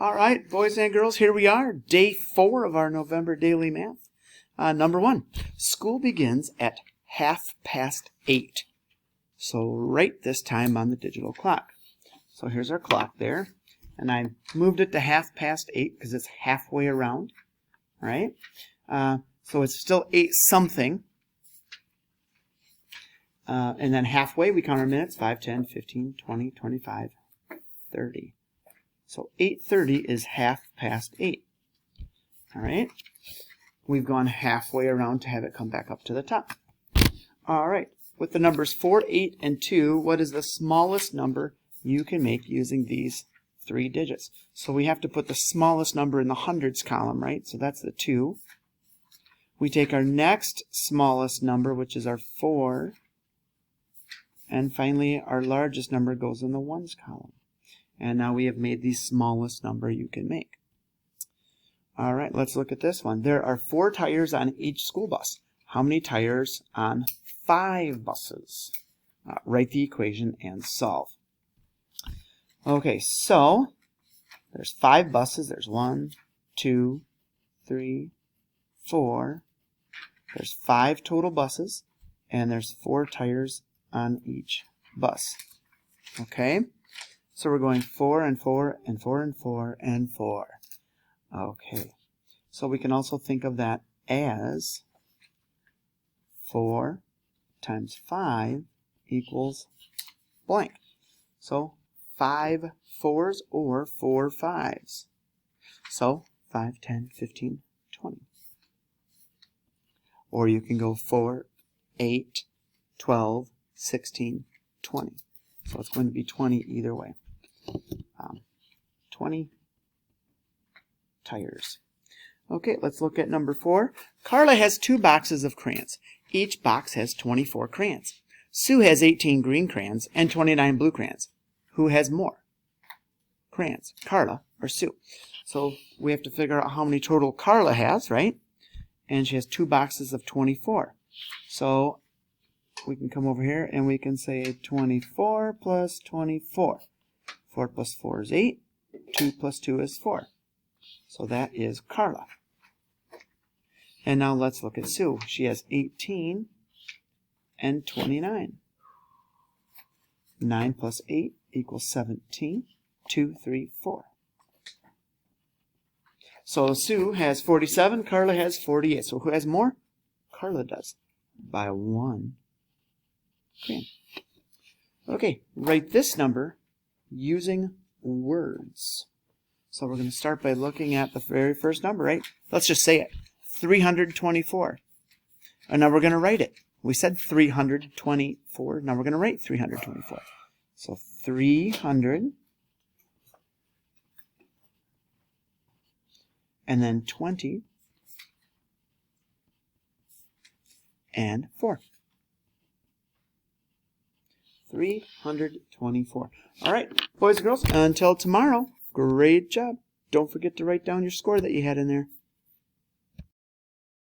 All right, boys and girls, here we are, day 4 of our November daily math. Number 1, school begins at 8:30. So right this time on the digital clock. So here's our clock there, and I moved it to 8:30 because it's halfway around, right? So it's still 8 something. And then halfway we count our minutes, 5, 10, 15, 20, 25, 30. So 8:30 is 8:30. All right. We've gone halfway around to have it come back up to the top. All right. With the numbers 4, 8, and 2, what is the smallest number you can make using these 3 digits? So we have to put the smallest number in the hundreds column, right? So that's the 2. We take our next smallest number, which is our 4. And finally, our largest number goes in the ones column. And now we have made the smallest number you can make. All right, let's look at this one. There are 4 tires on each school bus. How many tires on 5 buses? Write the equation and solve. Okay, so there's 5 buses. There's 1, 2, 3, 4. There's 5 total buses, and there's 4 tires on each bus. Okay? So we're going 4 and 4 and 4 and 4 and 4. Okay. So we can also think of that as 4 times 5 equals blank. So 5 4s or 4 5s. So 5, 10, 15, 20. Or you can go 4, 8, 12, 16, 20. So it's going to be 20 either way. 20 tires. Okay, let's look at number 4. Carla has 2 boxes of crayons. Each box has 24 crayons. Sue has 18 green crayons and 29 blue crayons. Who has more crayons, Carla or Sue? So we have to figure out how many total Carla has, right? And she has 2 boxes of 24. So we can come over here and we can say 24 plus 24. 4 plus 4 is 8. 2 plus 2 is 4. So that is Carla. And now let's look at Sue. She has 18 and 29. 9 plus 8 equals 17. 2, 3, 4. So Sue has 47. Carla has 48. So who has more? Carla does. By 1 crayon. Okay, write this number using words. So we're going to start by looking at the very first number, right? Let's just say it. 324. And now we're going to write it. We said 324. Now we're going to write 324. So 300. And then 20. And 4. 324. All right, boys and girls, until tomorrow, great job. Don't forget to write down your score that you had in there.